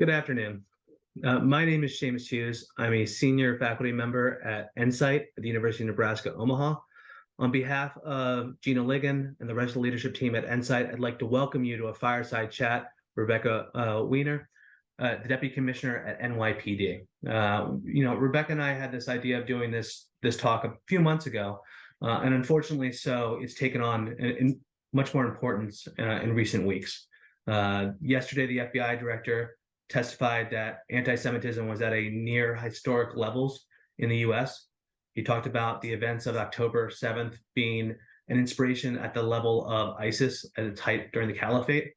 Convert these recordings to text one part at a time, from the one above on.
Good afternoon. My name is Seamus Hughes. I'm a senior faculty member at NCITE at the University of Nebraska, Omaha. On behalf of Gina Ligon and the rest of the leadership team at NCITE, I'd like to welcome you to a fireside chat, Rebecca Weiner, the Deputy Commissioner at NYPD. Rebecca and I had this idea of doing this talk a few months ago, and unfortunately, so it's taken on in much more importance in recent weeks. Yesterday, the FBI director testified that anti-Semitism was at a near historic levels in the U.S. He talked about the events of October 7th being an inspiration at the level of ISIS at its height during the caliphate.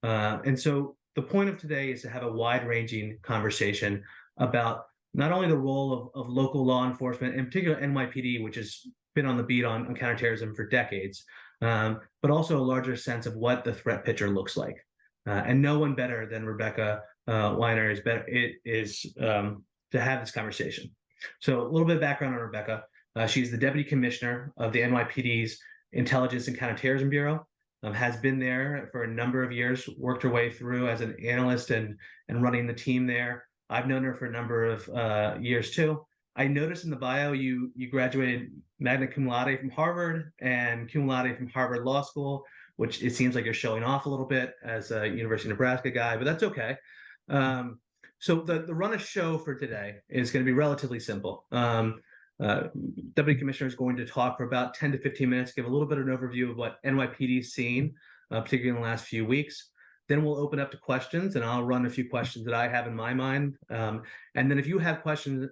And so the point of today is to have a wide-ranging conversation about not only the role of local law enforcement, in particular NYPD, which has been on the beat on counterterrorism for decades, but also a larger sense of what the threat picture looks like. And no one better than Rebecca Weiner is to have this conversation. So a little bit of background on Rebecca. She's the Deputy Commissioner of the NYPD's Intelligence and Counterterrorism Bureau, has been there for a number of years, worked her way through as an analyst and running the team there. I've known her for a number of years too. I noticed in the bio you graduated magna cum laude from Harvard and cum laude from Harvard Law School, which it seems like you're showing off a little bit as a University of Nebraska guy, but that's okay. So the run of show for today is going to be relatively simple. Deputy Commissioner is going to talk for about 10 to 15 minutes, give a little bit of an overview of what NYPD's seen, particularly in the last few weeks. Then we'll open up to questions, and I'll run a few questions that I have in my mind. And then if you have questions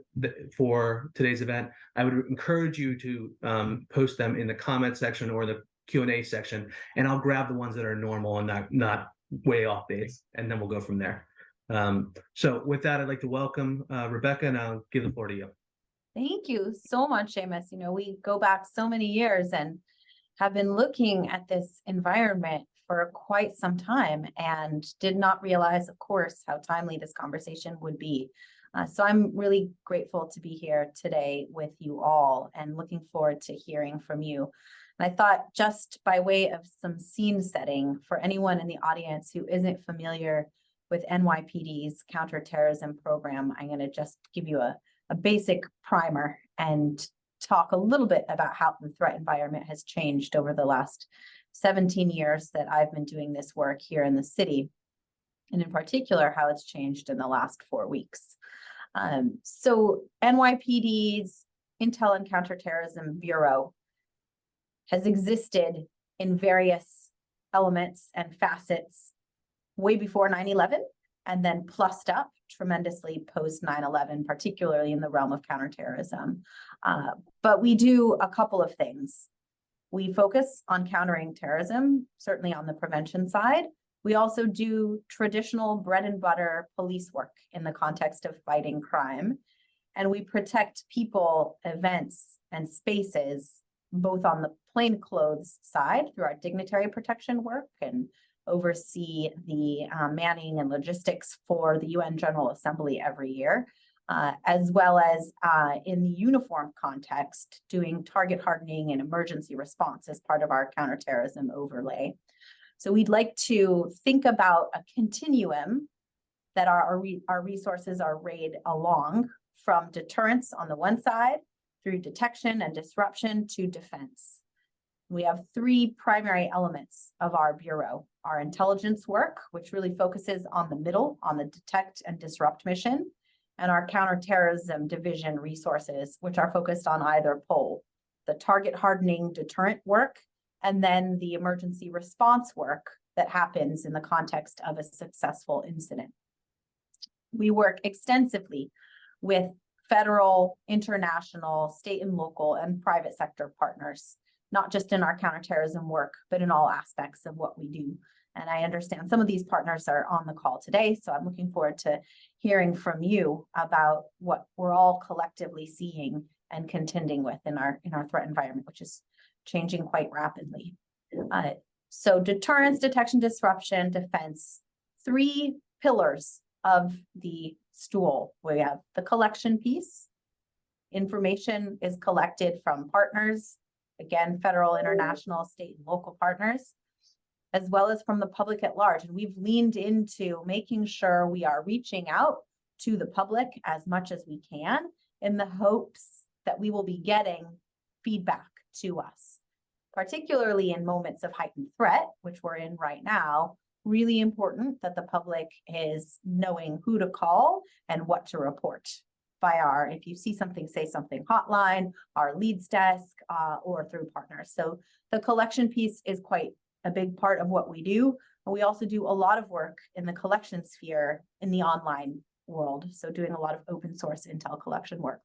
for today's event, I would encourage you to post them in the comment section or the Q&A section, and I'll grab the ones that are normal and not way off base, and then we'll go from there. So with that, I'd like to welcome Rebecca, and I'll give the floor to you. Thank you so much, Seamus. We go back so many years and have been looking at this environment for quite some time and did not realize, of course, how timely this conversation would be. So I'm really grateful to be here today with you all and looking forward to hearing from you. And I thought, just by way of some scene setting for anyone in the audience who isn't familiar with NYPD's counterterrorism program, I'm going to just give you a basic primer and talk a little bit about how the threat environment has changed over the last 17 years that I've been doing this work here in the city, and in particular, how it's changed in the last 4 weeks. So NYPD's Intel and Counterterrorism Bureau has existed in various elements and facets way before 9/11, and then plussed up tremendously post 9/11, particularly in the realm of counterterrorism. But we do a couple of things. We focus on countering terrorism, certainly on the prevention side. We also do traditional bread and butter police work in the context of fighting crime. And we protect people, events, and spaces, both on the plainclothes side through our dignitary protection work and oversee the manning and logistics for the UN General Assembly every year, as well as in the uniform context, doing target hardening and emergency response as part of our counterterrorism overlay. So we'd like to think about a continuum that our resources are rayed along, from deterrence on the one side through detection and disruption to defense. We have 3 primary elements of our bureau: our intelligence work, which really focuses on the middle, on the detect and disrupt mission, and our counterterrorism division resources, which are focused on either pole: the target hardening deterrent work, and then the emergency response work that happens in the context of a successful incident. We work extensively with federal, international, state and local, and private sector partners, not just in our counterterrorism work, but in all aspects of what we do. And I understand some of these partners are on the call today, so I'm looking forward to hearing from you about what we're all collectively seeing and contending with in our threat environment, which is changing quite rapidly. So deterrence, detection, disruption, defense, 3 pillars of the stool. We have the collection piece. Information is collected from partners, again, federal, international, state, and local partners. as well as from the public at large. And we've leaned into making sure we are reaching out to the public as much as we can in the hopes that we will be getting feedback to us, particularly in moments of heightened threat, which we're in right now. Really important that the public is knowing who to call and what to report by our, if you see something, say something hotline, our leads desk, or through partners. So the collection piece is quite a big part of what we do. And we also do a lot of work in the collection sphere in the online world. So doing a lot of open source intel collection work.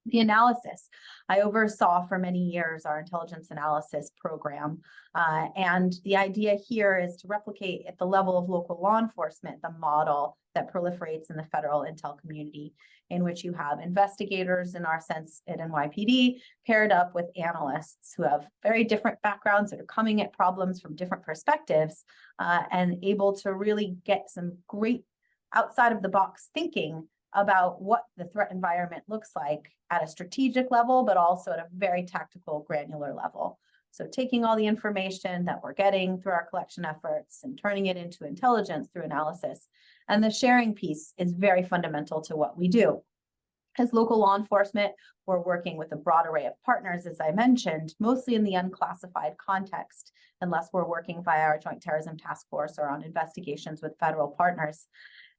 The analysis, I oversaw for many years our intelligence analysis program. And the idea here is to replicate at the level of local law enforcement, the model that proliferates in the federal intel community, in which you have investigators, in our sense at NYPD, paired up with analysts who have very different backgrounds that are coming at problems from different perspectives, and able to really get some great outside of the box thinking about what the threat environment looks like at a strategic level, but also at a very tactical, granular level. So taking all the information that we're getting through our collection efforts and turning it into intelligence through analysis. And the sharing piece is very fundamental to what we do. As local law enforcement, we're working with a broad array of partners, as I mentioned, mostly in the unclassified context, unless we're working via our Joint Terrorism Task Force or on investigations with federal partners.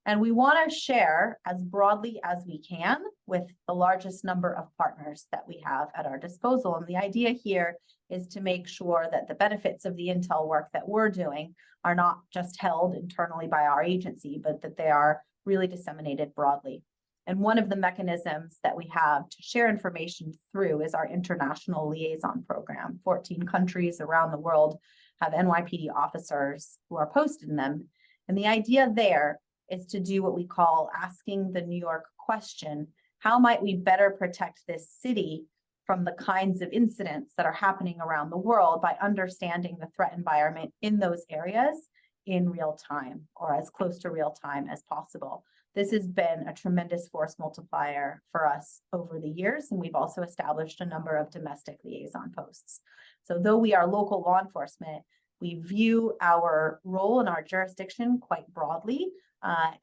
And we want to share as broadly as we can with the largest number of partners that we have at our disposal. And the idea here is to make sure that the benefits of the intel work that we're doing are not just held internally by our agency, but that they are really disseminated broadly. And one of the mechanisms that we have to share information through is our international liaison program. 14 countries around the world have NYPD officers who are posted in them. And the idea there is to do what we call asking the New York question: how might we better protect this city from the kinds of incidents that are happening around the world by understanding the threat environment in those areas in real time, or as close to real time as possible. This has been a tremendous force multiplier for us over the years, and we've also established a number of domestic liaison posts. So though we are local law enforcement, we view our role in our jurisdiction quite broadly,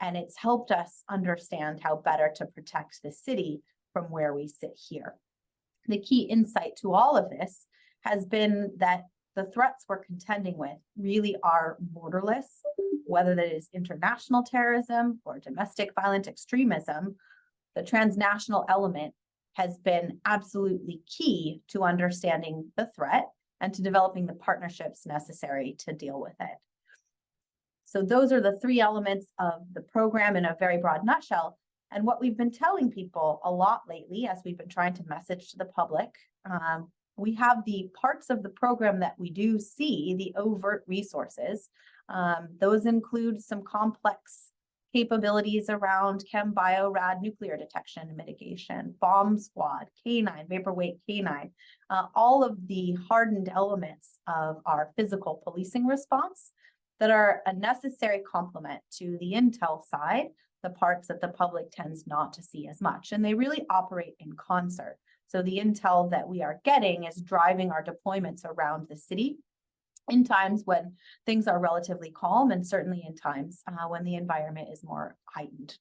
and it's helped us understand how better to protect the city from where we sit here. The key insight to all of this has been that the threats we're contending with really are borderless, whether that is international terrorism or domestic violent extremism. The transnational element has been absolutely key to understanding the threat and to developing the partnerships necessary to deal with it. So those are the three elements of the program in a very broad nutshell. And what we've been telling people a lot lately, as we've been trying to message to the public, we have the parts of the program that we do see, the overt resources. Those include some complex capabilities around chem, bio, rad, nuclear detection and mitigation, bomb squad, K9, vaporweight K9, all of the hardened elements of our physical policing response that are a necessary complement to the intel side, the parts that the public tends not to see as much. And they really operate in concert. So the intel that we are getting is driving our deployments around the city in times when things are relatively calm, and certainly in times when the environment is more heightened.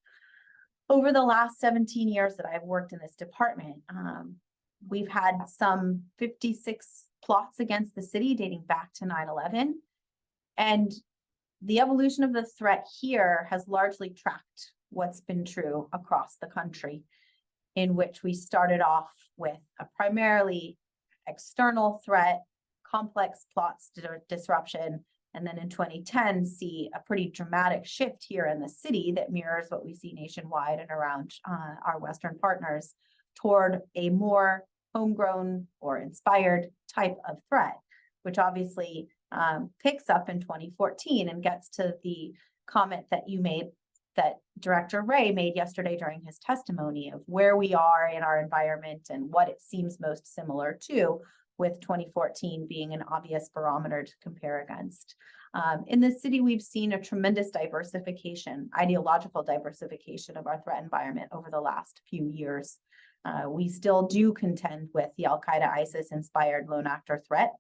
Over the last 17 years that I've worked in this department, we've had some 56 plots against the city dating back to 9/11. And the evolution of the threat here has largely tracked what's been true across the country, in which we started off with a primarily external threat, complex plots disruption, and then in 2010 see a pretty dramatic shift here in the city that mirrors what we see nationwide and around our Western partners toward a more homegrown or inspired type of threat, which obviously picks up in 2014 and gets to the comment that you made, that Director Wray made yesterday during his testimony, of where we are in our environment and what it seems most similar to, with 2014 being an obvious barometer to compare against. In the city, we've seen a tremendous diversification, ideological diversification of our threat environment over the last few years. We still do contend with the Al-Qaeda ISIS inspired lone actor threat.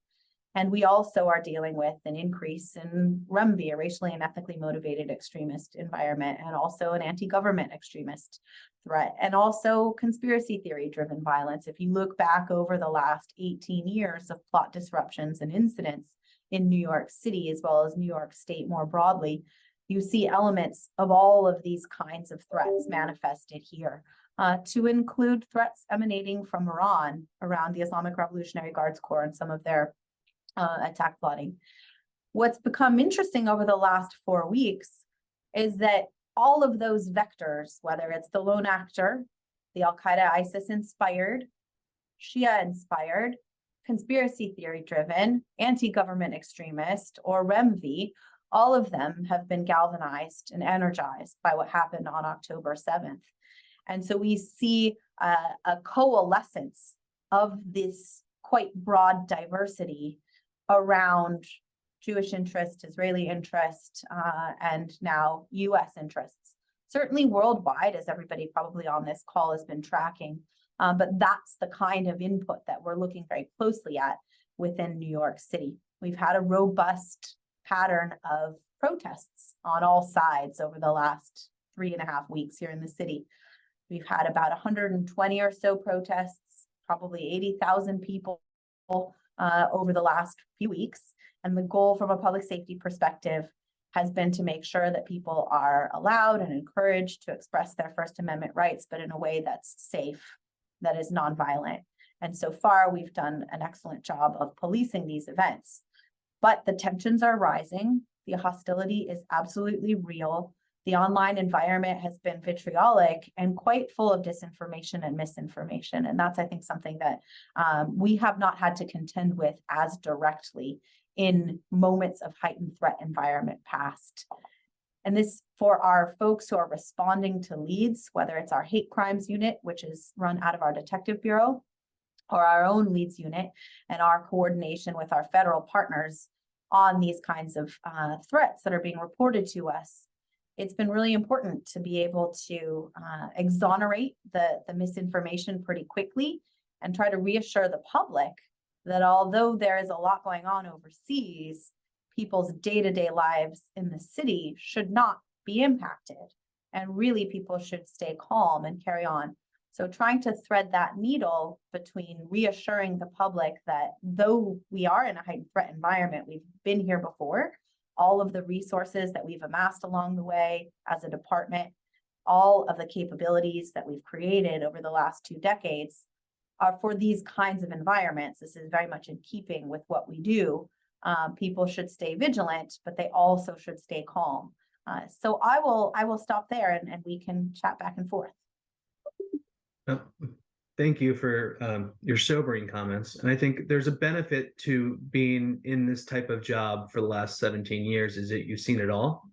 And we also are dealing with an increase in REMV, a racially and ethically motivated extremist environment, and also an anti-government extremist threat, and also conspiracy theory driven violence. If you look back over the last 18 years of plot disruptions and incidents in New York City, as well as New York State more broadly, you see elements of all of these kinds of threats manifested here, to include threats emanating from Iran around the Islamic Revolutionary Guards Corps and some of their attack plotting. What's become interesting over the last 4 weeks is that all of those vectors, whether it's the lone actor, the Al-Qaeda ISIS inspired, Shia inspired, conspiracy theory driven, anti-government extremist, or REMV, all of them have been galvanized and energized by what happened on October 7th. And so we see a coalescence of this quite broad diversity around Jewish interest, Israeli interest, and now US interests. Certainly worldwide, as everybody probably on this call has been tracking, but that's the kind of input that we're looking very closely at within New York City. We've had a robust pattern of protests on all sides over the last 3.5 weeks here in the city. We've had about 120 or so protests, probably 80,000 people over the last few weeks. And the goal from a public safety perspective has been to make sure that people are allowed and encouraged to express their First Amendment rights, but in a way that's safe, that is nonviolent. And so far, we've done an excellent job of policing these events. But the tensions are rising. The hostility is absolutely real. The online environment has been vitriolic and quite full of disinformation and misinformation. And that's, I think, something that we have not had to contend with as directly in moments of heightened threat environment past. And this, for our folks who are responding to leads, whether it's our hate crimes unit, which is run out of our detective bureau, or our own leads unit, and our coordination with our federal partners on these kinds of threats that are being reported to us, it's been really important to be able to exonerate the misinformation pretty quickly and try to reassure the public that although there is a lot going on overseas, people's day-to-day lives in the city should not be impacted. And really, people should stay calm and carry on. So trying to thread that needle between reassuring the public that though we are in a heightened threat environment, we've been here before, all of the resources that we've amassed along the way as a department, all of the capabilities that we've created over the last 2 decades are for these kinds of environments. This is very much in keeping with what we do. People should stay vigilant, but they also should stay calm. So I will stop there and we can chat back and forth. Thank you for your sobering comments. And I think there's a benefit to being in this type of job for the last 17 years is that you've seen it all.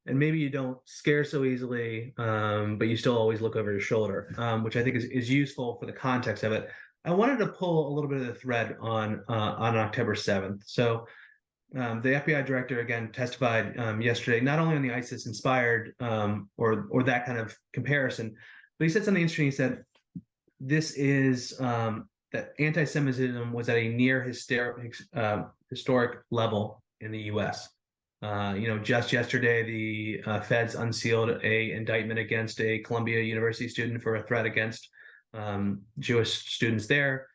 And maybe you don't scare so easily, but you still always look over your shoulder, which I think is useful for the context of it. I wanted to pull a little bit of the thread on October 7th. So the FBI director, again, testified yesterday, not only on the ISIS-inspired or that kind of comparison, but he said something interesting. He said, this is that anti-Semitism was at a near historic level in the U.S. Just yesterday, the feds unsealed an indictment against a Columbia University student for a threat against Jewish students there.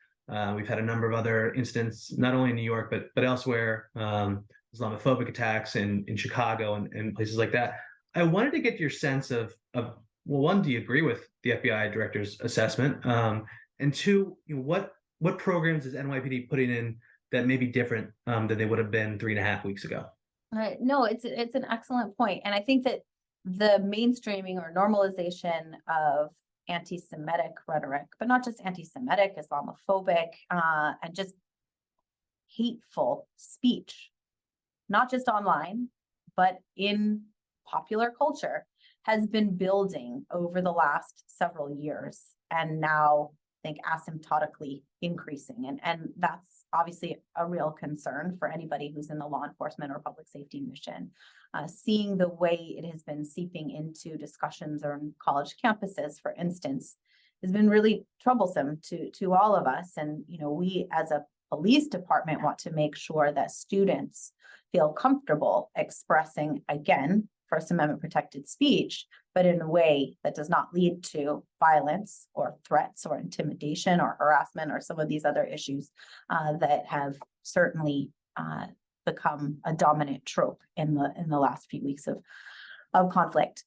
We've had a number of other incidents, not only in New York, but elsewhere, Islamophobic attacks in Chicago and places like that. I wanted to get your sense of well, one, do you agree with the FBI director's assessment? And two, what programs is NYPD putting in that may be different than they would have been 3.5 weeks ago? No, it's an excellent point. And I think that the mainstreaming or normalization of anti-Semitic rhetoric, but not just anti-Semitic, Islamophobic, and just hateful speech, not just online, but in popular culture, has been building over the last several years and now I think asymptotically increasing. And that's obviously a real concern for anybody who's in the law enforcement or public safety mission. Seeing the way it has been seeping into discussions on college campuses, for instance, has been really troublesome to all of us. And, we as a police department want to make sure that students feel comfortable expressing, again, First Amendment protected speech, but in a way that does not lead to violence or threats or intimidation or harassment or some of these other issues that have certainly become a dominant trope in the last few weeks of conflict.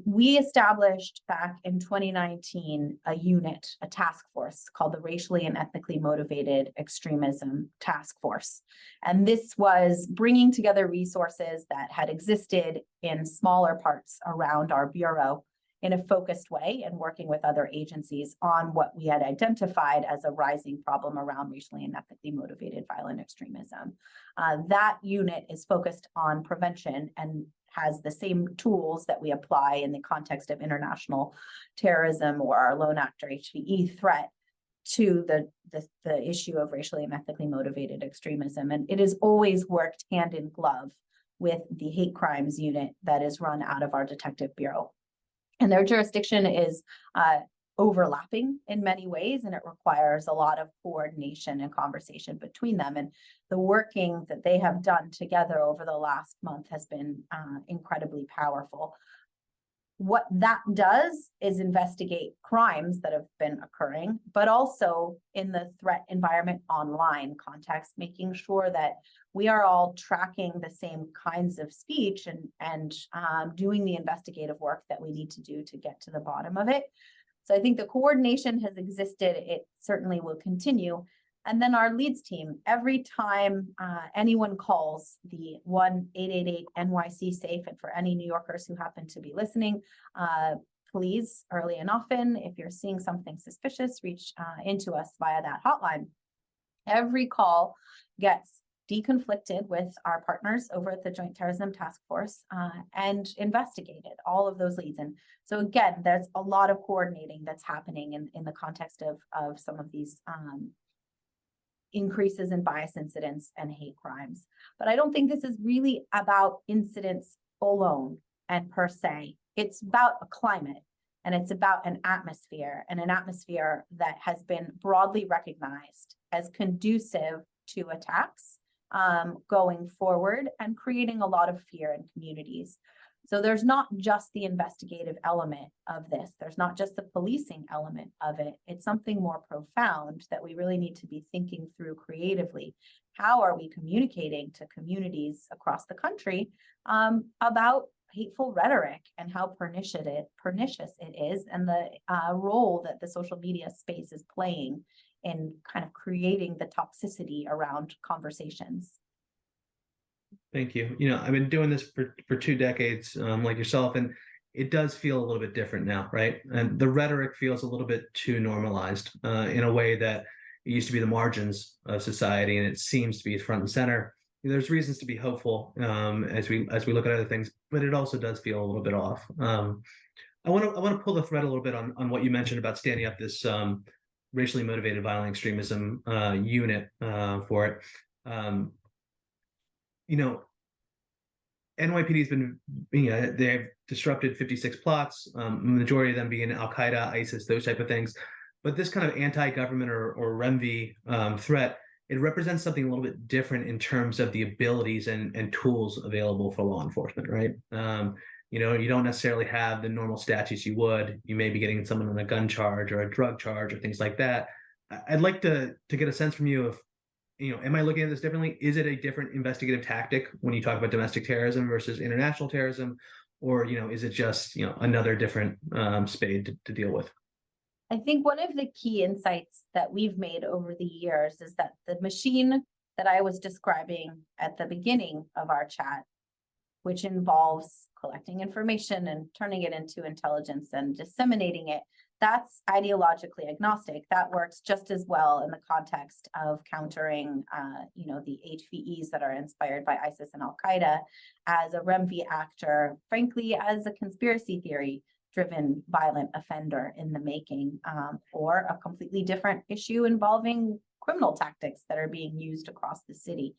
We established back in 2019 a unit, a task force called the Racially and Ethnically Motivated Extremism Task Force. And this was bringing together resources that had existed in smaller parts around our bureau in a focused way and working with other agencies on what we had identified as a rising problem around racially and ethnically motivated violent extremism. That unit is focused on prevention and has the same tools that we apply in the context of international terrorism or our lone actor HVE threat to the issue of racially and ethnically motivated extremism. And it has always worked hand in glove with the hate crimes unit that is run out of our detective bureau. And their jurisdiction is overlapping in many ways, and it requires a lot of coordination and conversation between them. And the working that they have done together over the last month has been incredibly powerful. What that does is investigate crimes that have been occurring, but also in the threat environment online context, making sure that we are all tracking the same kinds of speech and doing the investigative work that we need to do to get to the bottom of it. So I think the coordination has existed. It certainly will continue. And then our leads team, every time anyone calls the 1-888-NYC-SAFE, and for any New Yorkers who happen to be listening, please, early and often, if you're seeing something suspicious, reach into us via that hotline. Every call gets deconflicted with our partners over at the Joint Terrorism Task Force and investigated all of those leads. And so again, there's a lot of coordinating that's happening in the context of some of these increases in bias incidents and hate crimes. But I don't think this is really about incidents alone and per se. It's about a climate, and it's about an atmosphere, and an atmosphere that has been broadly recognized as conducive to attacks going forward and creating a lot of fear in communities. So there's not just the investigative element of this. There's not just the policing element of it. It's something more profound that we really need to be thinking through creatively. How are we communicating to communities across the country about hateful rhetoric and how pernicious it is, and the role that the social media space is playing in kind of creating the toxicity around conversations? Thank you. I've been doing this for 2 decades, like yourself, and it does feel a little bit different now, right? And the rhetoric feels a little bit too normalized in a way that it used to be the margins of society, and it seems to be front and center. There's reasons to be hopeful as we look at other things, but it also does feel a little bit off. I want to pull the thread a little bit on what you mentioned about standing up this racially motivated violent extremism unit for it. NYPD has been, they've disrupted 56 plots, majority of them being Al-Qaeda, ISIS, those type of things. But this kind of anti-government or REMV threat, it represents something a little bit different in terms of the abilities and tools available for law enforcement, right? You don't necessarily have the normal statutes you would. You may be getting someone on a gun charge or a drug charge or things like that. I'd like to get a sense from you of, am I looking at this differently? Is it a different investigative tactic when you talk about domestic terrorism versus international terrorism? Or, is it just, another different spade to deal with? I think one of the key insights that we've made over the years is that the machine that I was describing at the beginning of our chat, which involves collecting information and turning it into intelligence and disseminating it, that's ideologically agnostic. That works just as well in the context of countering, the HVEs that are inspired by ISIS and Al-Qaeda, as a REMV actor, frankly, as a conspiracy theory driven violent offender in the making, or a completely different issue involving criminal tactics that are being used across the city.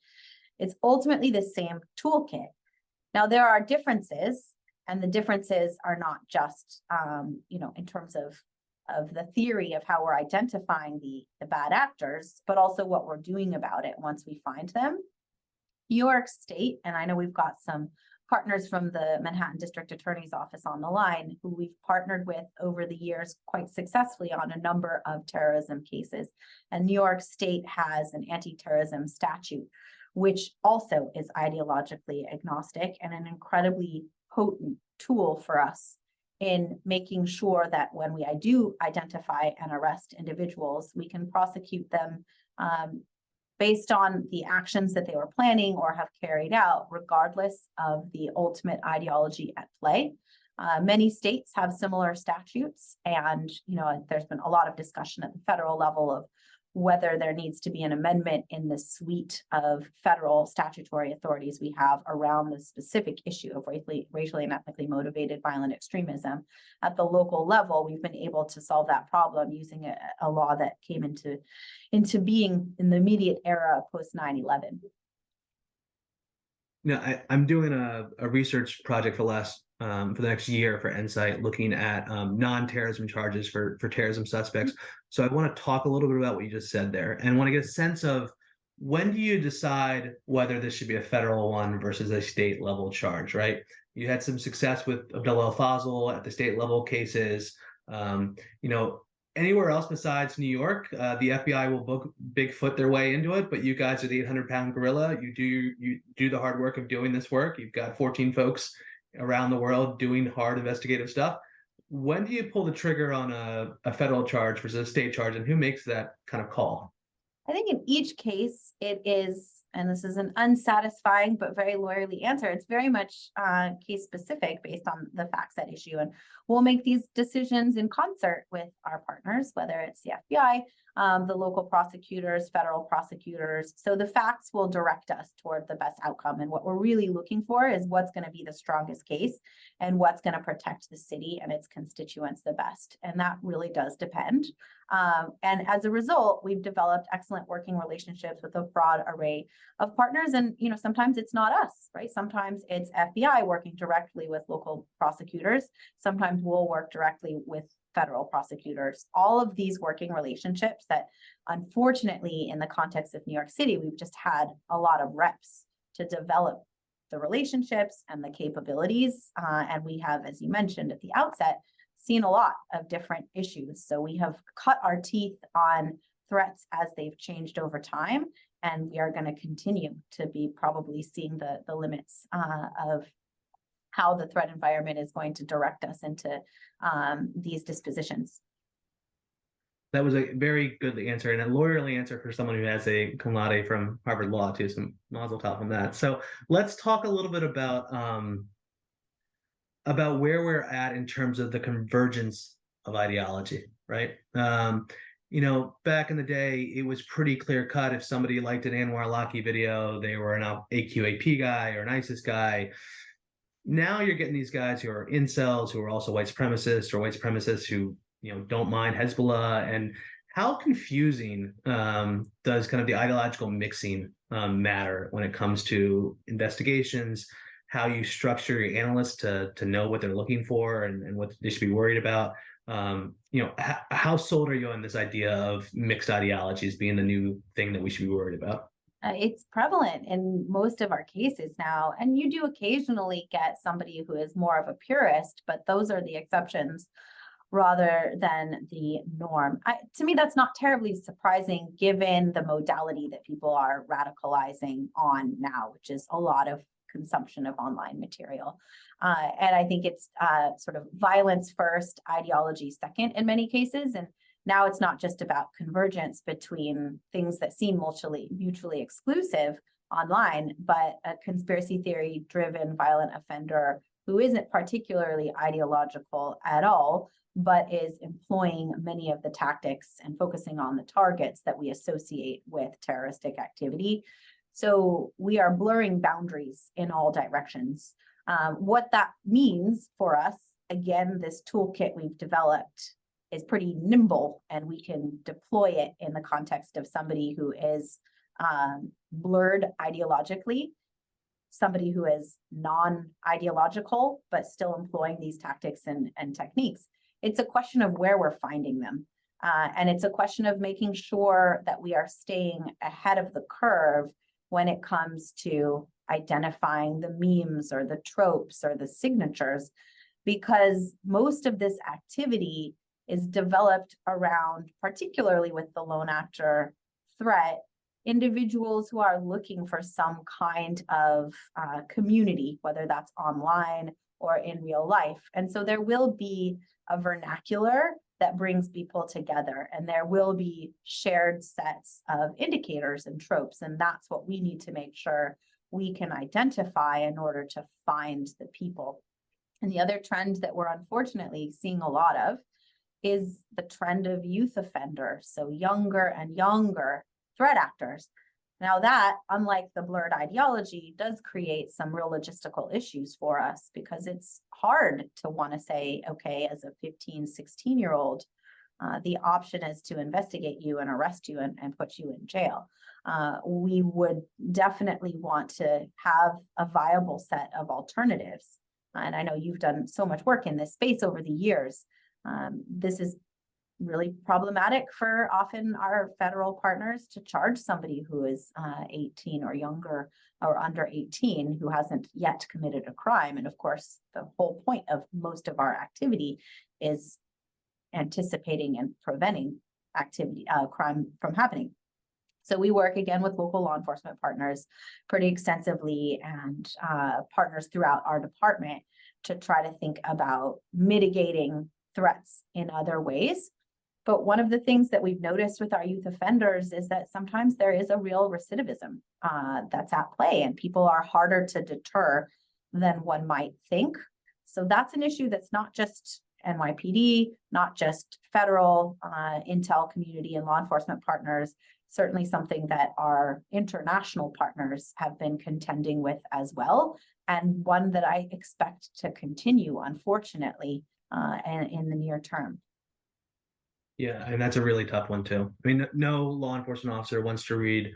It's ultimately the same toolkit. Now, there are differences, and the differences are not just, in terms of of the theory of how we're identifying the bad actors, but also what we're doing about it once we find them. New York State, and I know we've got some partners from the Manhattan District Attorney's Office on the line who we've partnered with over the years quite successfully on a number of terrorism cases. And New York State has an anti-terrorism statute, which also is ideologically agnostic and an incredibly potent tool for us in making sure that when we do identify and arrest individuals, we can prosecute them based on the actions that they were planning or have carried out, regardless of the ultimate ideology at play. Many states have similar statutes, and there's been a lot of discussion at the federal level of whether there needs to be an amendment in the suite of federal statutory authorities we have around the specific issue of racially and ethnically motivated violent extremism. At the local level, we've been able to solve that problem using a law that came into being in the immediate era post 9/11. I'm doing a research project for the next year for NCITE, looking at non-terrorism charges for terrorism suspects. So I want to talk a little bit about what you just said there, and want to get a sense of, when do you decide whether this should be a federal one versus a state level charge, right? You had some success with Abdullah al-Fazl at the state level cases. Anywhere else besides New York, the FBI will Bigfoot their way into it, but you guys are the 800-pound gorilla. You do the hard work of doing this work. You've got 14 folks around the world doing hard investigative stuff. When do you pull the trigger on a federal charge versus a state charge, and who makes that kind of call? I think in each case it is, and this is an unsatisfying but very lawyerly answer, it's very much case specific based on the facts at issue. And we'll make these decisions in concert with our partners, whether it's the FBI, the local prosecutors, federal prosecutors. So the facts will direct us toward the best outcome. And what we're really looking for is what's going to be the strongest case and what's going to protect the city and its constituents the best. And that really does depend. And as a result, we've developed excellent working relationships with a broad array of partners. And, sometimes it's not us, right? Sometimes it's FBI working directly with local prosecutors. Sometimes we'll work directly with federal prosecutors. All of these working relationships that, unfortunately, in the context of New York City, we've just had a lot of reps to develop the relationships and the capabilities. And we have, as you mentioned at the outset, seen a lot of different issues. So we have cut our teeth on threats as they've changed over time. And we are going to continue to be probably seeing the limits of how the threat environment is going to direct us into these dispositions. That was a very good answer, and a lawyerly answer for someone who has a cum laude from Harvard Law too. So mazel tov on that. So let's talk a little bit about where we're at in terms of the convergence of ideology, right? Back in the day, it was pretty clear cut. If somebody liked an Anwar Laki video, they were an AQAP guy or an ISIS guy. Now you're getting these guys who are incels, who are also white supremacists, or white supremacists who don't mind Hezbollah. And how confusing does kind of the ideological mixing matter when it comes to investigations? How you structure your analysts to know what they're looking for and what they should be worried about. How sold are you on this idea of mixed ideologies being the new thing that we should be worried about? It's prevalent in most of our cases now, and you do occasionally get somebody who is more of a purist, but those are the exceptions rather than the norm. To me, that's not terribly surprising given the modality that people are radicalizing on now, which is a lot of consumption of online material. And I think it's sort of violence first, ideology second in many cases. And now it's not just about convergence between things that seem mutually exclusive online, but a conspiracy theory driven violent offender who isn't particularly ideological at all, but is employing many of the tactics and focusing on the targets that we associate with terroristic activity. So we are blurring boundaries in all directions. What that means for us, again, this toolkit we've developed is pretty nimble, and we can deploy it in the context of somebody who is blurred ideologically, somebody who is non-ideological, but still employing these tactics and techniques. It's a question of where we're finding them. And it's a question of making sure that we are staying ahead of the curve when it comes to identifying the memes or the tropes or the signatures, because most of this activity is developed around, particularly with the lone actor threat, individuals who are looking for some kind of community, whether that's online or in real life. And so there will be a vernacular that brings people together, and there will be shared sets of indicators and tropes. And that's what we need to make sure we can identify in order to find the people. And the other trend that we're unfortunately seeing a lot of is the trend of youth offenders, so younger and younger threat actors. Now that, unlike the blurred ideology, does create some real logistical issues for us, because it's hard to want to say, okay, as a 15, 16-year-old, the option is to investigate you and arrest you and put you in jail. We would definitely want to have a viable set of alternatives. And I know you've done so much work in this space over the years. This is really problematic for often our federal partners to charge somebody who is 18 or younger or under 18 who hasn't yet committed a crime. And of course, the whole point of most of our activity is anticipating and preventing crime from happening. So we work again with local law enforcement partners pretty extensively, and partners throughout our department to try to think about mitigating threats in other ways. But one of the things that we've noticed with our youth offenders is that sometimes there is a real recidivism that's at play, and people are harder to deter than one might think. So that's an issue that's not just NYPD, not just federal intel community and law enforcement partners, certainly something that our international partners have been contending with as well, and one that I expect to continue, unfortunately, in the near term. Yeah, and that's a really tough one too. I mean, no law enforcement officer wants to read,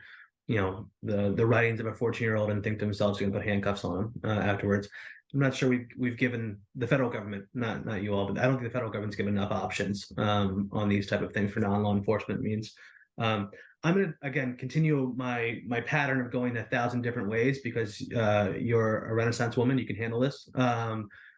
the writings of a 14-year-old and think to themselves they're going to put handcuffs on him afterwards. I'm not sure we've given the federal government, not you all, but I don't think the federal government's given enough options on these type of things for non-law enforcement means. I'm going to, again, continue my pattern of going 1,000 different ways, because you're a Renaissance woman. You can handle this.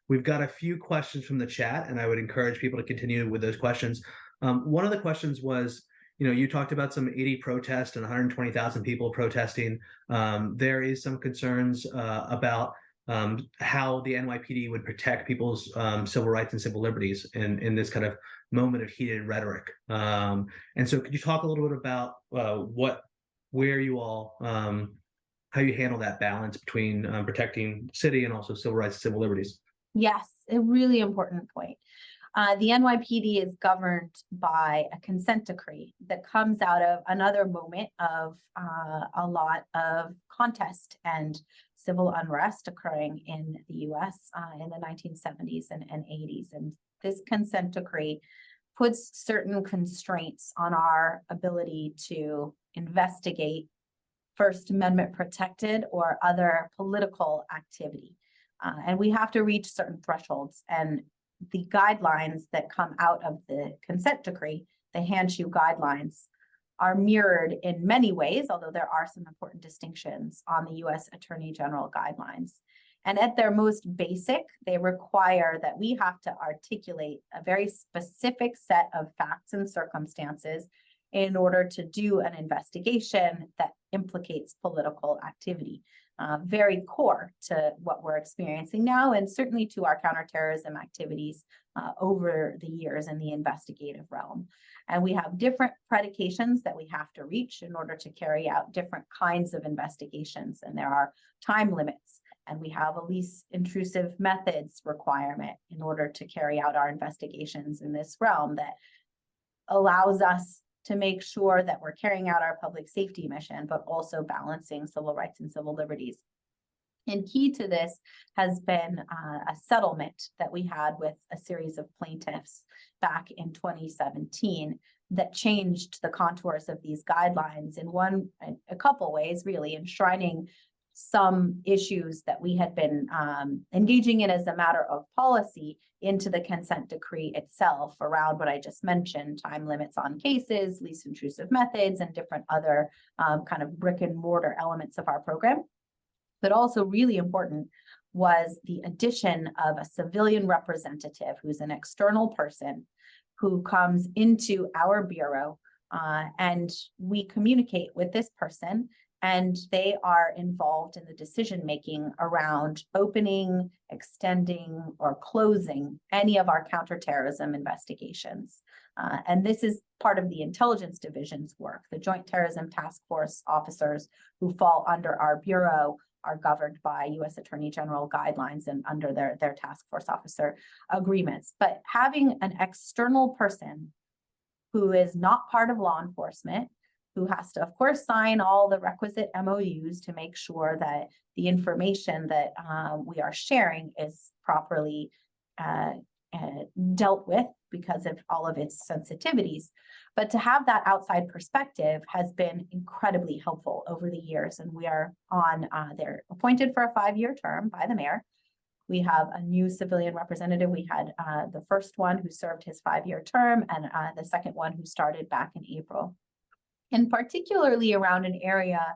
We've got a few questions from the chat, and I would encourage people to continue with those questions. One of the questions was, you talked about some 80 protests and 120,000 people protesting. There is some concerns about how the NYPD would protect people's civil rights and civil liberties in this kind of moment of heated rhetoric. And so could you talk a little bit about where you all, how you handle that balance between protecting the city and also civil rights and civil liberties? Yes, a really important point. The NYPD is governed by a consent decree that comes out of another moment of a lot of contest and civil unrest occurring in the US in the 1970s and 80s. And this consent decree puts certain constraints on our ability to investigate First Amendment protected or other political activity. And we have to reach certain thresholds, and the guidelines that come out of the consent decree, the hand-shoe guidelines, are mirrored in many ways, although there are some important distinctions on the US Attorney General guidelines. And at their most basic, they require that we have to articulate a very specific set of facts and circumstances in order to do an investigation that implicates political activity. Very core to what we're experiencing now, and certainly to our counterterrorism activities over the years in the investigative realm. And we have different predications that we have to reach in order to carry out different kinds of investigations. And there are time limits, and we have a least intrusive methods requirement in order to carry out our investigations in this realm that allows us to make sure that we're carrying out our public safety mission, but also balancing civil rights and civil liberties. And key to this has been a settlement that we had with a series of plaintiffs back in 2017 that changed the contours of these guidelines in a couple ways, really, enshrining some issues that we had been engaging in as a matter of policy into the consent decree itself around what I just mentioned, time limits on cases, least intrusive methods, and different other kind of brick and mortar elements of our program. But also really important was the addition of a civilian representative who's an external person who comes into our bureau, and we communicate with this person, and they are involved in the decision-making around opening, extending, or closing any of our counterterrorism investigations. And this is part of the intelligence division's work. The Joint Terrorism Task Force officers who fall under our bureau are governed by U.S. Attorney General guidelines and under their task force officer agreements. But having an external person who is not part of law enforcement, who has to, of course, sign all the requisite MOUs to make sure that the information that we are sharing is properly dealt with because of all of its sensitivities. But to have that outside perspective has been incredibly helpful over the years. And we are on, they're appointed for a 5-year term by the mayor. We have a new civilian representative. We had the first one who served his 5-year term, and the second one who started back in April. And particularly around an area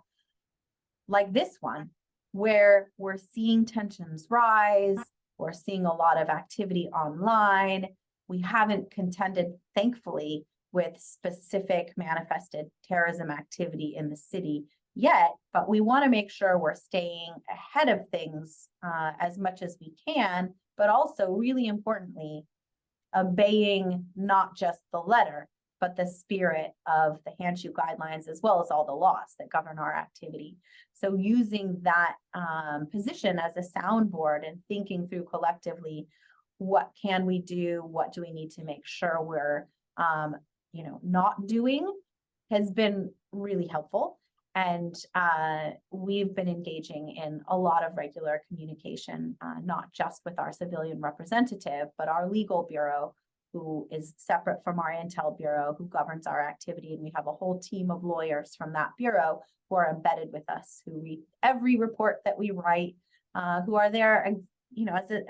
like this one, where we're seeing tensions rise, we're seeing a lot of activity online. We haven't contended, thankfully, with specific manifested terrorism activity in the city yet, but we want to make sure we're staying ahead of things as much as we can, but also really importantly, obeying not just the letter, but the spirit of the Handshoe guidelines, as well as all the laws that govern our activity. So using that position as a soundboard and thinking through collectively, what can we do? What do we need to make sure we're not doing, has been really helpful. And we've been engaging in a lot of regular communication, not just with our civilian representative, but our legal bureau, who is separate from our intel bureau, who governs our activity. And we have a whole team of lawyers from that bureau who are embedded with us, who read every report that we write, who are there, as a,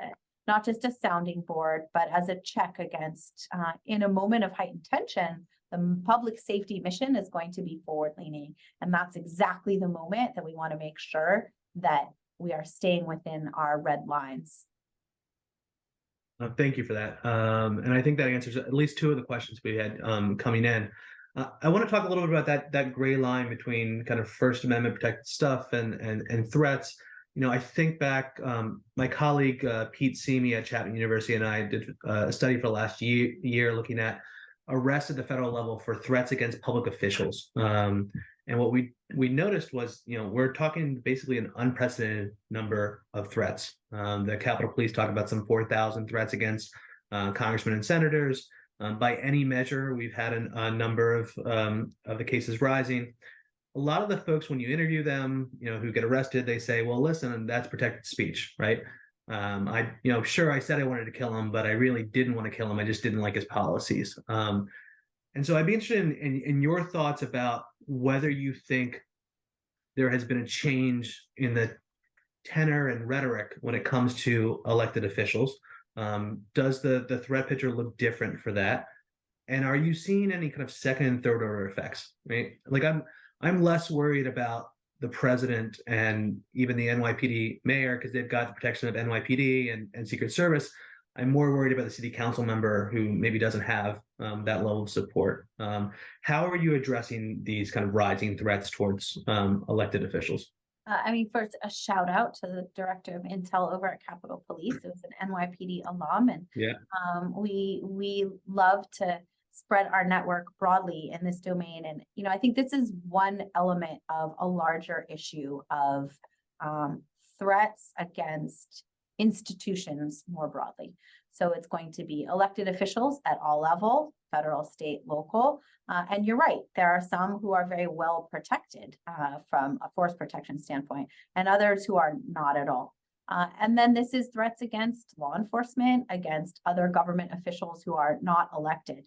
not just a sounding board, but as a check against, in a moment of heightened tension, the public safety mission is going to be forward-leaning. And that's exactly the moment that we want to make sure that we are staying within our red lines. Thank you for that. And I think that answers at least 2 of the questions we had coming in. I want to talk a little bit about that gray line between kind of First Amendment protected stuff and threats. I think back, my colleague Pete Seamus at Chapman University and I did a study for the last year looking at arrests at the federal level for threats against public officials. And what we noticed was, we're talking basically an unprecedented number of threats. The Capitol Police talk about some 4,000 threats against congressmen and senators. By any measure, we've had a number of the cases rising. A lot of the folks, when you interview them, who get arrested, they say, well, listen, that's protected speech, right? Sure, I said I wanted to kill him, but I really didn't want to kill him. I just didn't like his policies. And so I'd be interested in your thoughts about whether you think there has been a change in the tenor and rhetoric when it comes to elected officials. Does the threat picture look different for that? And are you seeing any kind of second and third order effects, right? Like I'm less worried about the president and even the NYPD mayor because they've got the protection of NYPD and Secret Service. I'm more worried about the city council member who maybe doesn't have that level of support. How are you addressing these kind of rising threats towards elected officials? First, a shout out to the director of intel over at Capitol Police. It was an NYPD alum, and we love to spread our network broadly in this domain. And I think this is one element of a larger issue of threats against institutions more broadly. So it's going to be elected officials at all levels, federal, state, local. And you're right, there are some who are very well protected from a force protection standpoint, and others who are not at all. And then this is threats against law enforcement, against other government officials who are not elected.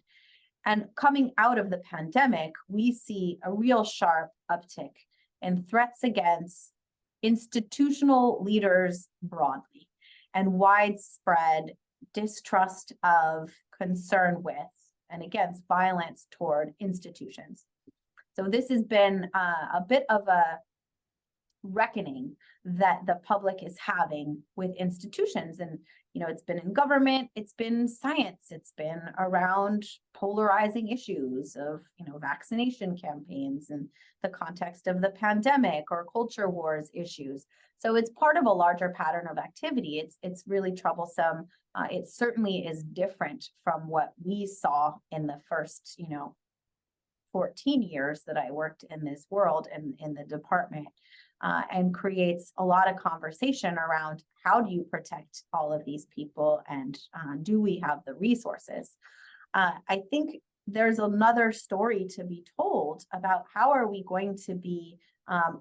And coming out of the pandemic, we see a real sharp uptick in threats against institutional leaders broadly and widespread distrust of, concern with, and against violence toward institutions. So this has been a bit of a reckoning that the public is having with institutions. And, it's been in government, it's been science, it's been around polarizing issues of, vaccination campaigns in the context of the pandemic or culture wars issues. So it's part of a larger pattern of activity. It's really troublesome. It certainly is different from what we saw in the first, 14 years that I worked in this world and in the department. And creates a lot of conversation around how do you protect all of these people, and do we have the resources? I think there's another story to be told about how are we going to be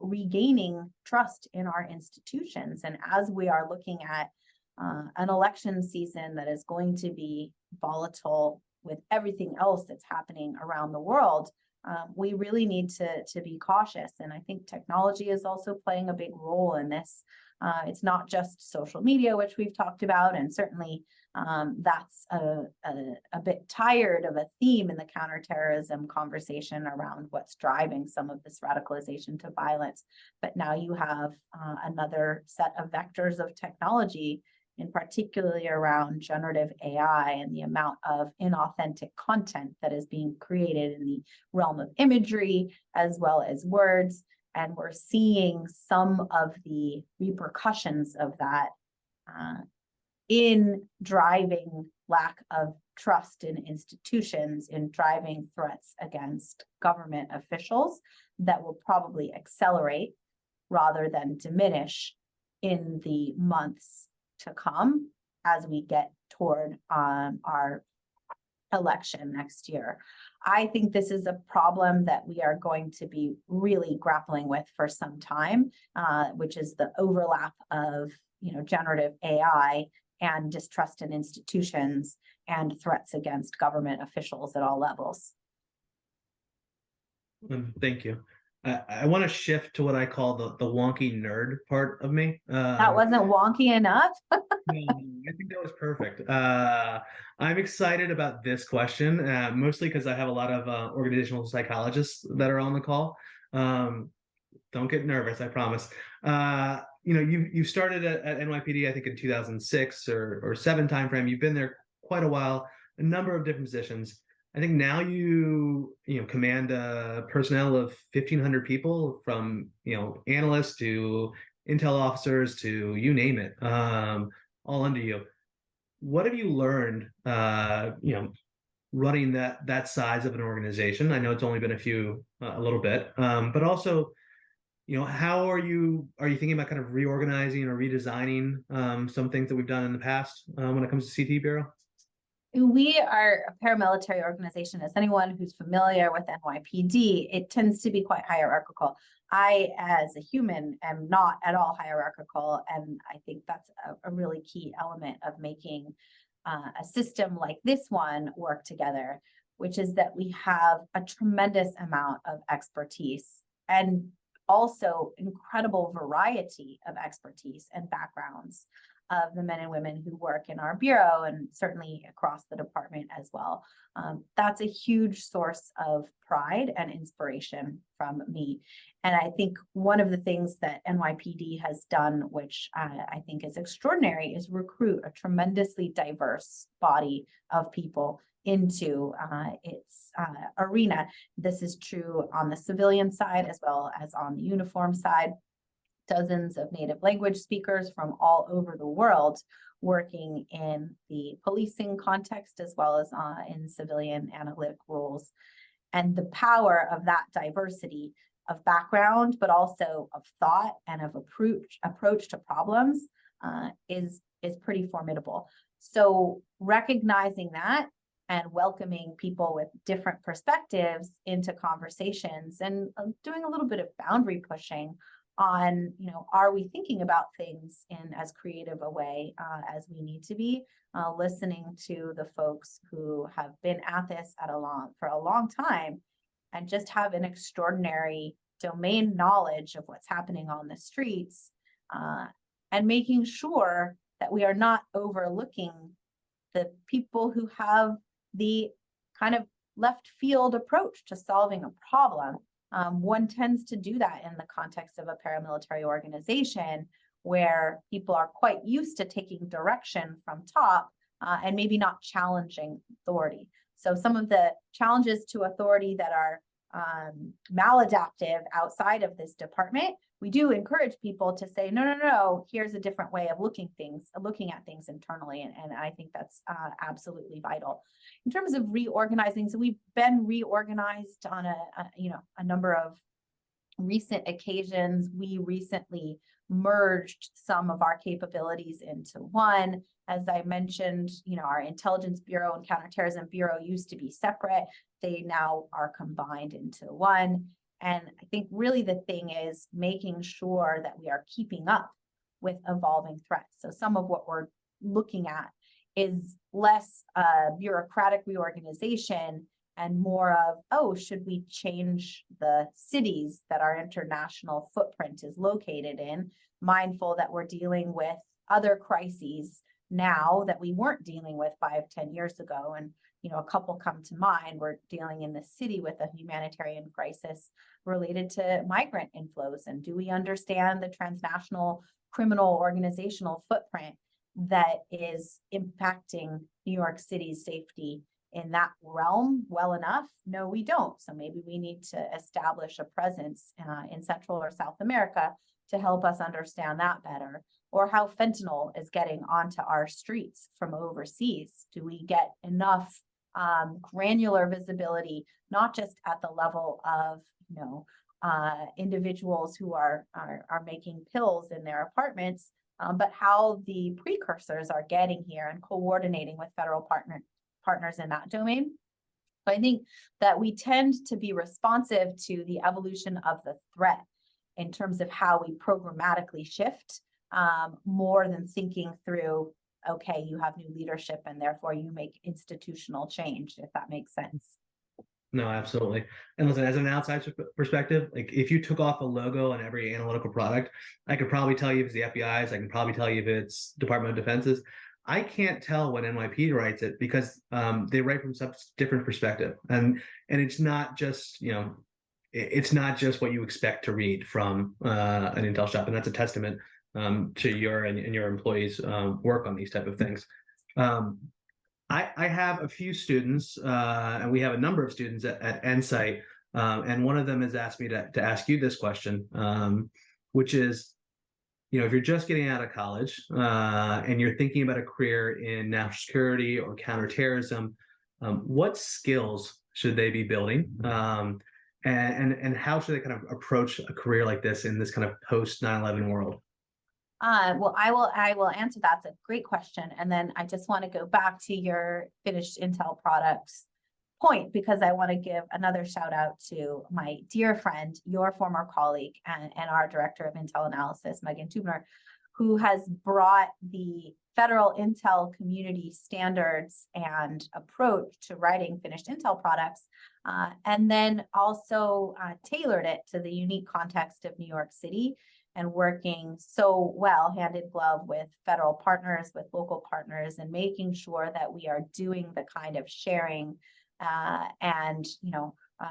regaining trust in our institutions. And as we are looking at an election season that is going to be volatile with everything else that's happening around the world, we really need to be cautious. And I think technology is also playing a big role in this. It's not just social media, which we've talked about, and certainly that's a bit tired of a theme in the counterterrorism conversation around what's driving some of this radicalization to violence. But now you have another set of vectors of technology, in particularly around generative AI and the amount of inauthentic content that is being created in the realm of imagery as well as words. And we're seeing some of the repercussions of that in driving lack of trust in institutions, in driving threats against government officials that will probably accelerate rather than diminish in the months to come as we get toward our election next year. I think this is a problem that we are going to be really grappling with for some time, which is the overlap of generative AI and distrust in institutions and threats against government officials at all levels. Thank you. I want to shift to what I call the wonky nerd part of me. That wasn't wonky enough. No, I think that was perfect. I'm excited about this question, mostly because I have a lot of organizational psychologists that are on the call. Don't get nervous, I promise. You started at NYPD, I think in 2006 or 7 timeframe. You've been there quite a while, a number of different positions. I think now you command personnel of 1,500 people, from analysts to intel officers to you name it, all under you. What have you learned, running that size of an organization? I know it's only been a little bit, but also, how are you thinking about kind of reorganizing or redesigning some things that we've done in the past when it comes to CT Bureau? We are a paramilitary organization. As anyone who's familiar with NYPD, it tends to be quite hierarchical. I, as a human, am not at all hierarchical, and I think that's a really key element of making a system like this one work together, which is that we have a tremendous amount of expertise and also incredible variety of expertise and backgrounds of the men and women who work in our bureau, and certainly across the department as well. That's a huge source of pride and inspiration from me. And I think one of the things that NYPD has done, which I think is extraordinary, is recruit a tremendously diverse body of people into its arena. This is true on the civilian side as well as on the uniform side. Dozens of native language speakers from all over the world working in the policing context as well as in civilian analytic roles. And the power of that diversity of background, but also of thought and of approach to problems is pretty formidable. So recognizing that and welcoming people with different perspectives into conversations and doing a little bit of boundary pushing on, are we thinking about things in as creative a way as we need to be, listening to the folks who have been at this for a long time and just have an extraordinary domain knowledge of what's happening on the streets, and making sure that we are not overlooking the people who have the kind of left field approach to solving a problem. One tends to do that in the context of a paramilitary organization where people are quite used to taking direction from top and maybe not challenging authority. So some of the challenges to authority that are maladaptive outside of this department, we do encourage people to say, no, here's a different way of looking at things internally. And I think that's absolutely vital. In terms of reorganizing, so we've been reorganized on a number of recent occasions. We recently merged some of our capabilities into one. As I mentioned, our Intelligence Bureau and Counterterrorism Bureau used to be separate. They now are combined into one. And I think really the thing is making sure that we are keeping up with evolving threats. So some of what we're looking at is less bureaucratic reorganization and more of, should we change the cities that our international footprint is located in, mindful that we're dealing with other crises now that we weren't dealing with 5-10 years ago. And, a couple come to mind. We're dealing in the city with a humanitarian crisis related to migrant inflows. And do we understand the transnational criminal organizational footprint that is impacting New York City's safety in that realm well enough? No, we don't. So maybe we need to establish a presence in Central or South America to help us understand that better. Or how fentanyl is getting onto our streets from overseas. Do we get enough granular visibility, not just at the level of individuals who are making pills in their apartments, but how the precursors are getting here and coordinating with federal partners in that domain. I think that we tend to be responsive to the evolution of the threat in terms of how we programmatically shift, more than thinking through, okay, you have new leadership and therefore you make institutional change, if that makes sense. No, absolutely. And listen, as an outside perspective, like if you took off a logo on every analytical product, I could probably tell you if it's the FBI's, I can probably tell you if it's Department of Defense's. I can't tell when NYPD writes it because they write from such different perspective. And it's not just, it's not just what you expect to read from an intel shop. And that's a testament to your and your employees' work on these type of things. I have a few students, and we have a number of students at NCITE, and one of them has asked me to ask you this question, which is, if you're just getting out of college and you're thinking about a career in national security or counterterrorism, what skills should they be building? And how should they kind of approach a career like this in this kind of post 9/11 world? Well, I will answer that. It's a great question. And then I just want to go back to your finished Intel products point, because I want to give another shout out to my dear friend, your former colleague and our director of Intel analysis, Megan Tubner, who has brought the federal Intel community standards and approach to writing finished Intel products, and then also tailored it to the unique context of New York City, and working so well hand in glove with federal partners, with local partners, and making sure that we are doing the kind of sharing and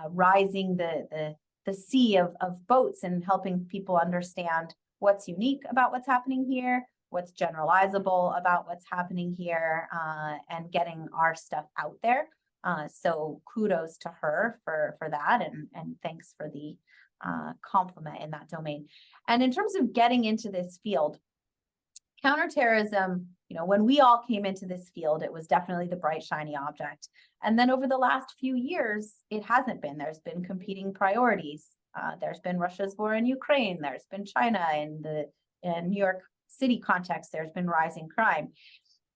rising the sea of boats and helping people understand what's unique about what's happening here, what's generalizable about what's happening here, and getting our stuff out there. So kudos to her for that, and thanks for the compliment in that domain. And in terms of getting into this field, counterterrorism, when we all came into this field, it was definitely the bright, shiny object. And then over the last few years, it hasn't been. There's been competing priorities. There's been Russia's war in Ukraine. There's been China in New York City context. There's been rising crime.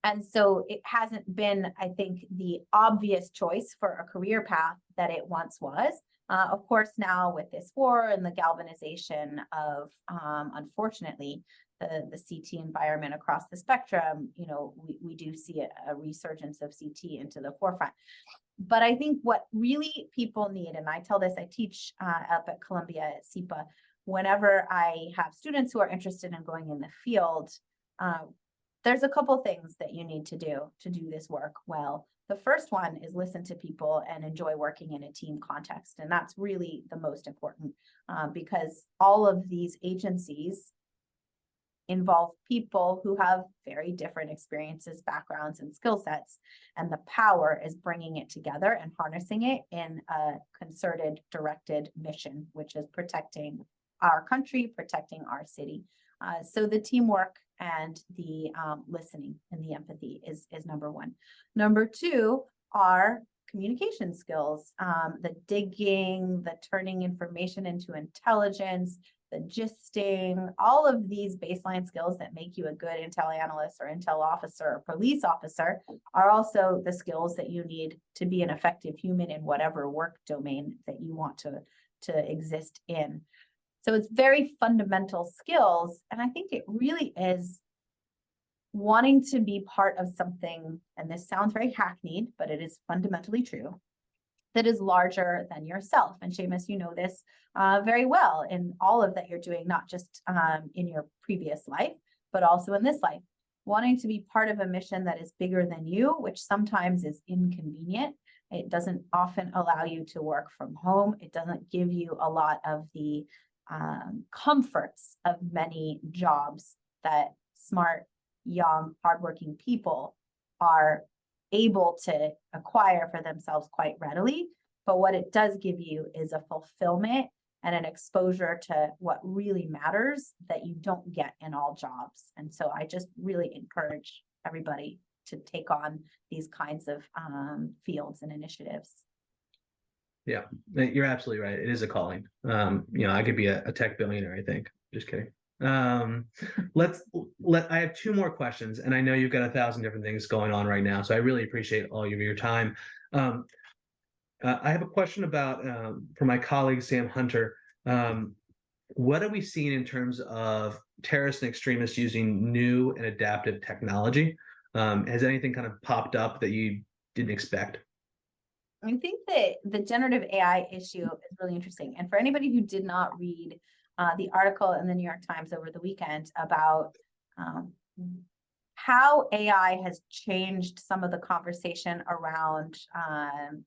And so it hasn't been, I think, the obvious choice for a career path that it once was. Of course, now with this war and the galvanization of, unfortunately, the CT environment across the spectrum, we do see a resurgence of CT into the forefront. But I think what really people need, and I tell this, I teach up at Columbia at SIPA, whenever I have students who are interested in going in the field, there's a couple things that you need to do this work well. The first one is listen to people and enjoy working in a team context. And that's really the most important because all of these agencies involve people who have very different experiences, backgrounds, and skill sets. And the power is bringing it together and harnessing it in a concerted, directed mission, which is protecting our country, protecting our city. So the teamwork and the listening and the empathy is number one. Number two are communication skills, the digging, the turning information into intelligence, the gisting, all of these baseline skills that make you a good intel analyst or intel officer or police officer are also the skills that you need to be an effective human in whatever work domain that you want to exist in. So it's very fundamental skills. And I think it really is wanting to be part of something, and this sounds very hackneyed, but it is fundamentally true, that is larger than yourself. And Seamus, you know this very well in all of that you're doing, not just in your previous life, but also in this life. Wanting to be part of a mission that is bigger than you, which sometimes is inconvenient. It doesn't often allow you to work from home. It doesn't give you a lot of the comforts of many jobs that smart, young, hardworking people are able to acquire for themselves quite readily. But what it does give you is a fulfillment and an exposure to what really matters that you don't get in all jobs. And so I just really encourage everybody to take on these kinds of fields and initiatives. Yeah, you're absolutely right. It is a calling. I could be a tech billionaire, I think. Just kidding. I have two more questions, and I know you've got 1,000 different things going on right now, so I really appreciate all of your time. I have a question about for my colleague Sam Hunter. What are we seeing in terms of terrorists and extremists using new and adaptive technology? Has anything kind of popped up that you didn't expect? I think that the generative AI issue is really interesting. And for anybody who did not read the article in the New York Times over the weekend about how AI has changed some of the conversation around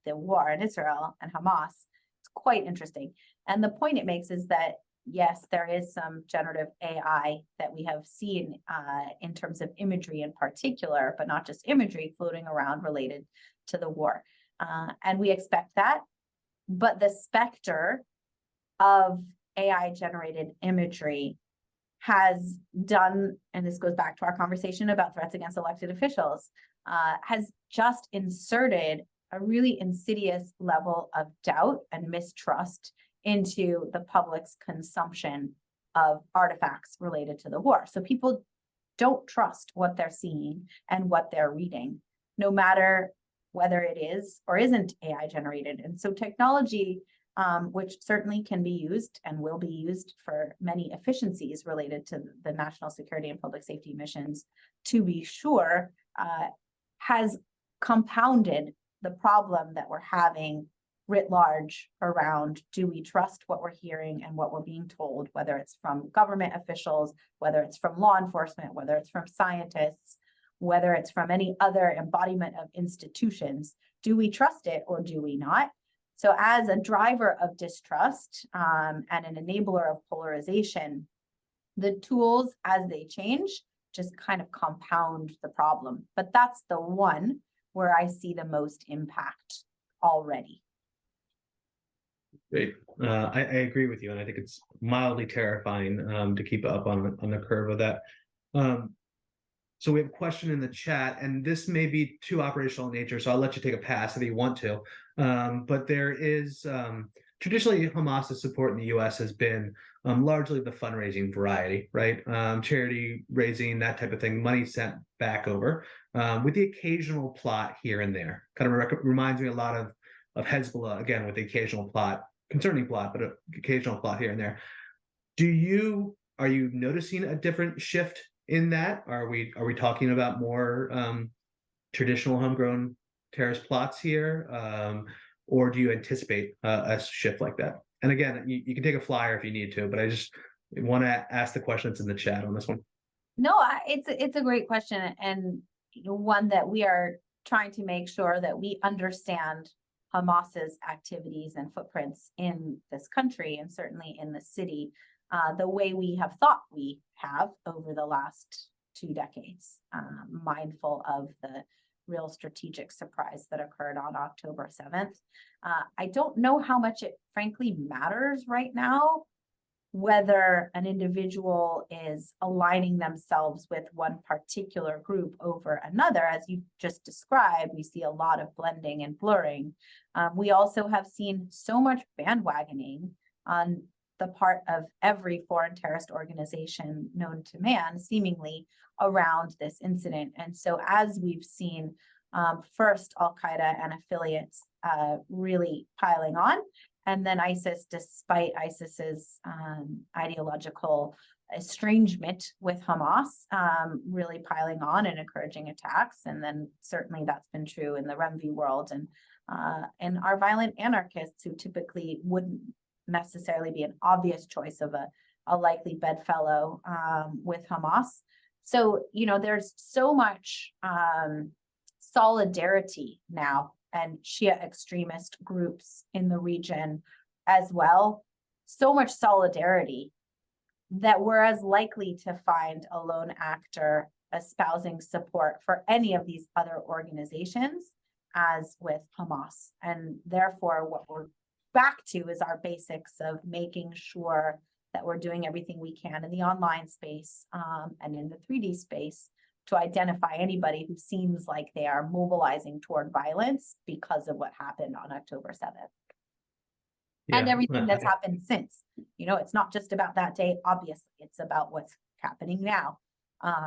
the war in Israel and Hamas, it's quite interesting. And the point it makes is that, yes, there is some generative AI that we have seen in terms of imagery in particular, but not just imagery floating around related to the war. And we expect that, but the specter of AI-generated imagery has done, and this goes back to our conversation about threats against elected officials, has just inserted a really insidious level of doubt and mistrust into the public's consumption of artifacts related to the war. So people don't trust what they're seeing and what they're reading, no matter whether it is or isn't AI generated. And so technology, which certainly can be used and will be used for many efficiencies related to the national security and public safety missions, to be sure, has compounded the problem that we're having writ large around, do we trust what we're hearing and what we're being told, whether it's from government officials, whether it's from law enforcement, whether it's from scientists, whether it's from any other embodiment of institutions. Do we trust it or do we not? So as a driver of distrust and an enabler of polarization, the tools as they change just kind of compound the problem. But that's the one where I see the most impact already. Great. I agree with you, and I think it's mildly terrifying to keep up on the curve of that. So we have a question in the chat, and this may be too operational in nature, so I'll let you take a pass if you want to. But there is traditionally Hamas's support in the U.S. has been largely the fundraising variety, right? Charity raising, that type of thing, money sent back over, with the occasional plot here and there. Kind of reminds me a lot of Hezbollah, again, with the occasional plot, concerning plot, but an occasional plot here and there. Are you noticing a different shift in that? Are we talking about more traditional homegrown terrorist plots here, or do you anticipate a shift like that? And again, you can take a flyer if you need to, but I just want to ask the questions in the chat on this one. No, it's a great question, and one that we are trying to make sure that we understand Hamas's activities and footprints in this country, and certainly in the city, the way we have thought we have over the last 2 decades, mindful of the real strategic surprise that occurred on October 7th. I don't know how much it frankly matters right now whether an individual is aligning themselves with one particular group over another. As you just described, we see a lot of blending and blurring. We also have seen so much bandwagoning on the part of every foreign terrorist organization known to man, seemingly, around this incident. And so as we've seen, first Al-Qaeda and affiliates really piling on, and then ISIS, despite ISIS's ideological estrangement with Hamas, really piling on and encouraging attacks. And then certainly that's been true in the Remvi world, and our violent anarchists, who typically wouldn't necessarily be an obvious choice of a likely bedfellow with Hamas. So, there's so much solidarity now, and Shia extremist groups in the region as well. So much solidarity that we're as likely to find a lone actor espousing support for any of these other organizations as with Hamas. And therefore, what we're back to is our basics of making sure that we're doing everything we can in the online space and in the 3D space to identify anybody who seems like they are mobilizing toward violence because of what happened on October 7th. Yeah. And everything that's happened since. It's not just about that day, obviously, it's about what's happening now.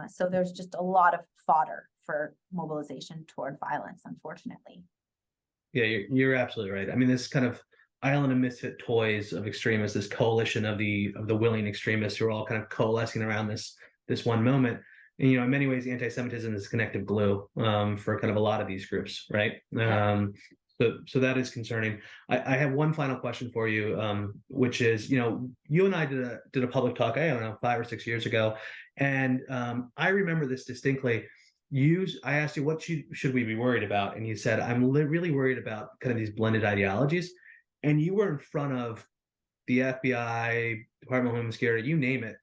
So there's just a lot of fodder for mobilization toward violence, unfortunately. Yeah, you're absolutely right. I mean, this kind of island of misfit toys of extremists, this coalition of the willing extremists who are all kind of coalescing around this one moment. And, in many ways, anti-Semitism is connective glue for kind of a lot of these groups, right? Yeah. So that is concerning. I have one final question for you, which is, you and I did a public talk, I don't know, 5 or 6 years ago, and I remember this distinctly. I asked you, what should we be worried about? And you said, I'm really worried about kind of these blended ideologies. And you were in front of the FBI, Department of Homeland Security, you name it,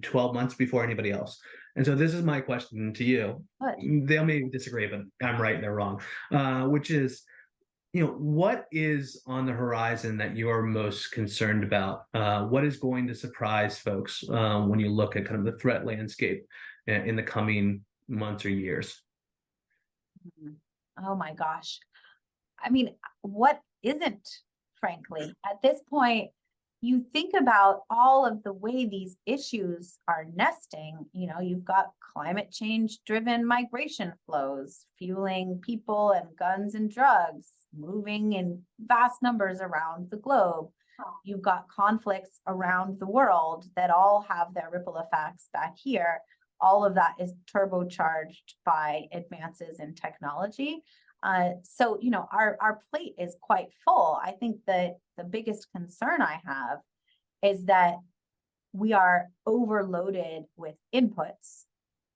12 months before anybody else. And so this is my question to you. What? They'll maybe disagree, but I'm right and they're wrong, which is, what is on the horizon that you're most concerned about? What is going to surprise folks when you look at kind of the threat landscape in the coming months or years? Oh my gosh. I mean, what isn't, frankly? At this point, you think about all of the way these issues are nesting. You've got climate change driven migration flows, fueling people and guns and drugs, moving in vast numbers around the globe. You've got conflicts around the world that all have their ripple effects back here. All of that is turbocharged by advances in technology. So, our plate is quite full. I think that the biggest concern I have is that we are overloaded with inputs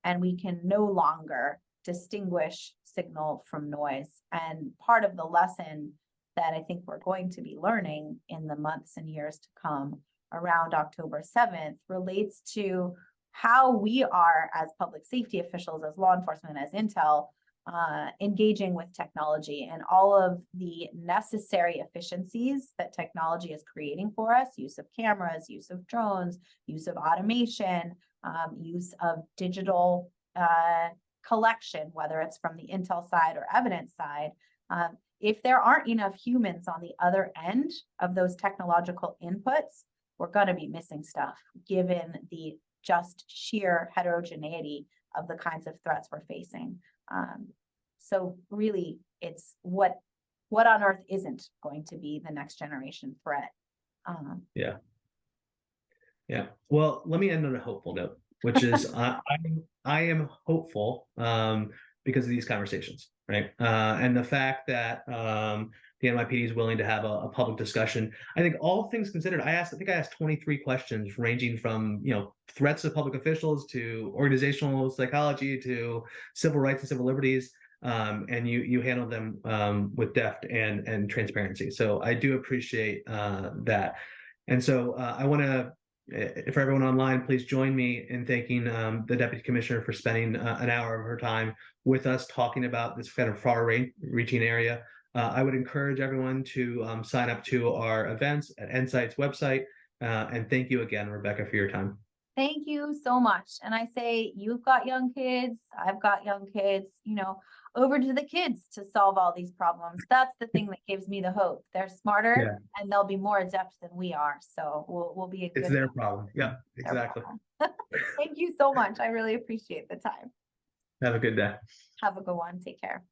and we can no longer distinguish signal from noise. And part of the lesson that I think we're going to be learning in the months and years to come around October 7th relates to how we are, as public safety officials, as law enforcement, as intel, engaging with technology and all of the necessary efficiencies that technology is creating for us: use of cameras, use of drones, use of automation, use of digital collection, whether it's from the intel side or evidence side. If there aren't enough humans on the other end of those technological inputs, we're going to be missing stuff, given the just sheer heterogeneity of the kinds of threats we're facing. So really, it's what on earth isn't going to be the next generation threat. Yeah. Well, let me end on a hopeful note, which is I am hopeful because of these conversations, right? And the fact that the NYPD is willing to have a public discussion. I think all things considered, I think I asked 23 questions ranging from, threats to public officials to organizational psychology to civil rights and civil liberties. And you handle them with depth and transparency. So I do appreciate that. And so I want to, for everyone online, please join me in thanking the Deputy Commissioner for spending an hour of her time with us talking about this kind of far-reaching area. I would encourage everyone to sign up to our events at NCITE's website. And thank you again, Rebecca, for your time. Thank you so much. And I say, you've got young kids, I've got young kids, over to the kids to solve all these problems. That's the thing that gives me the hope. They're smarter and they'll be more adept than we are. So we'll be a good. It's their problem. Yeah, exactly. Thank you so much. I really appreciate the time. Have a good day. Have a good one. Take care.